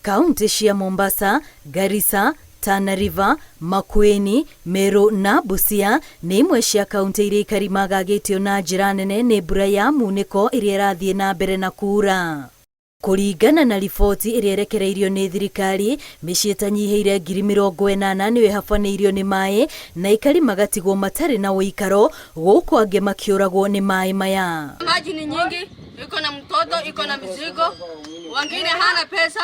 Kaunti cia Mombasa, Garissa, Tana River, Makueni, Meru na Busia nĩ imwe cia kaunti iria aikari magagĩtio na njĩra nene nĩ mbura ya munĩko iria ĩrathiĩ na mbere na kuura. Kũringana na riboti iria irekereirio nĩ thirikari, mĩciĩ ĩtanyihĩire 80,000 nĩyo ĩhabanĩirio nĩ maĩ na aikari magatigwo matarĩ na ũikaro, gũkũ angĩ makĩũragwo nĩ maĩ maya. Maji ni nyingi, iko na mtoto, iko na mizigo, wengine hana pesa.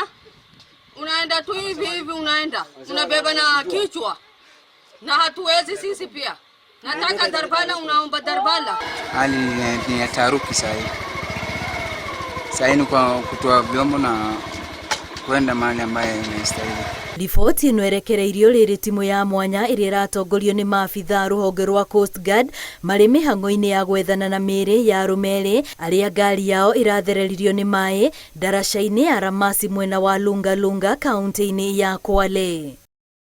Unaenda tu hivi unaenda. Unabeba na kichwa. Na hatuwezi sisi pia. Nataka darbala, unaomba darbala. Hali ni ya taharuki sahi. Sahi ni kwa kutoa vyombo na kwenda mahali ambaye inastahili. Riboti ĩno ĩrekereirio rĩrĩ timu ya mwanya ĩrĩa ĩratongorio nĩ maabitha rũhonge rwa Coast Guard marĩ mĩhang'o-inĩ ya gwethana na mĩĩrĩ ya arũme erĩ arĩa ngari yao ĩrathereririo nĩ maĩ ndaraca-inĩ ya Ramasi mwena wa Lunga Lunga kaunti-inĩ ya Kwale.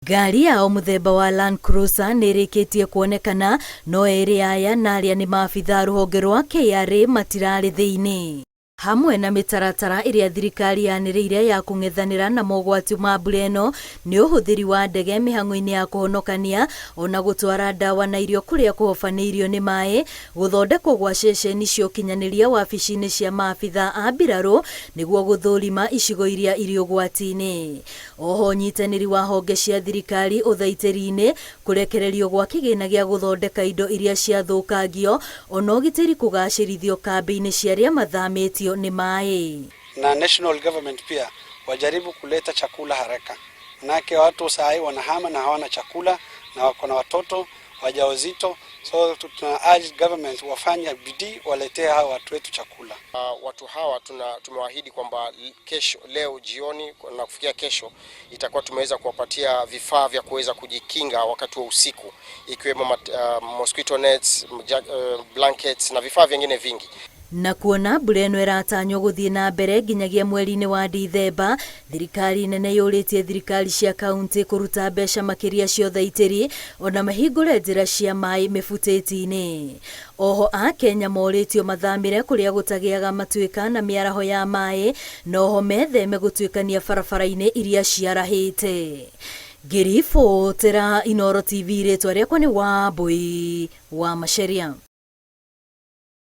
Ngari yao mũthemba wa Land Cruiser nĩ ĩrĩkĩtie kuonekana, no erĩ aya na arĩa nĩ maabitha rũhonge rwa KRA matirarĩ thĩinĩ. Hamwe na mĩtaratara ĩrĩa thirikari yanĩrĩire ya kũng'ethanĩra na mogwati ma mbura ĩno nĩ ũhũthĩri wa ndege mĩhang'o-inĩ ya kũhonokania, ona gũtwara ndawa na irio kũrĩa kũhobanĩirio nĩ maĩ, gũthondekwo gwa ceceni cia ũkinyanĩria wabici-inĩ cia maabitha a mbirarũ nĩguo gũthũrima icigo iria irĩ ũgwati-inĩ. Oho nyitanĩri wa honge cia thirikari ũthaitĩri-inĩ, kũrekererio gwa kĩgĩna gĩa gũthondeka indo iria ciathũkangio, ona ũgitĩri kũgacĩrithio kambĩ-inĩ cia arĩa mathamĩtio ni maĩ. Na national government pia wajaribu kuleta chakula haraka. Manake watu sahi wanahama na hawana chakula na wako na watoto wajawazito, so tuna urge government wafanye bidii waletee hawa watu wetu chakula. Watu hawa tumewaahidi kwamba leo jioni na kufikia kesho itakuwa tumeweza kuwapatia vifaa vya kuweza kujikinga wakati wa usiku, ikiwemo mosquito nets, blankets na vifaa vingine vingi. Na kuona mbura ĩno ĩratanywo gũthiĩ na mbere nginyagia mweri-inĩ wa Dithemba, thirikari nene yũrĩtie thirikari cia kaunti kũruta mbeca makĩria cia ũthaitĩri ona mahingũre njĩra cia maĩ mĩbutĩti-inĩ. Oho a Kenya morĩtio mathamĩre kũrĩa gũtagĩaga matuĩka na mĩaraho ya maĩ, na oho metheme gũtuĩkania barabara-inĩ iria ciarahĩte. Ngĩribotera Inooro TV, rĩtwa rĩakwa nĩ Wambui wa Macharia.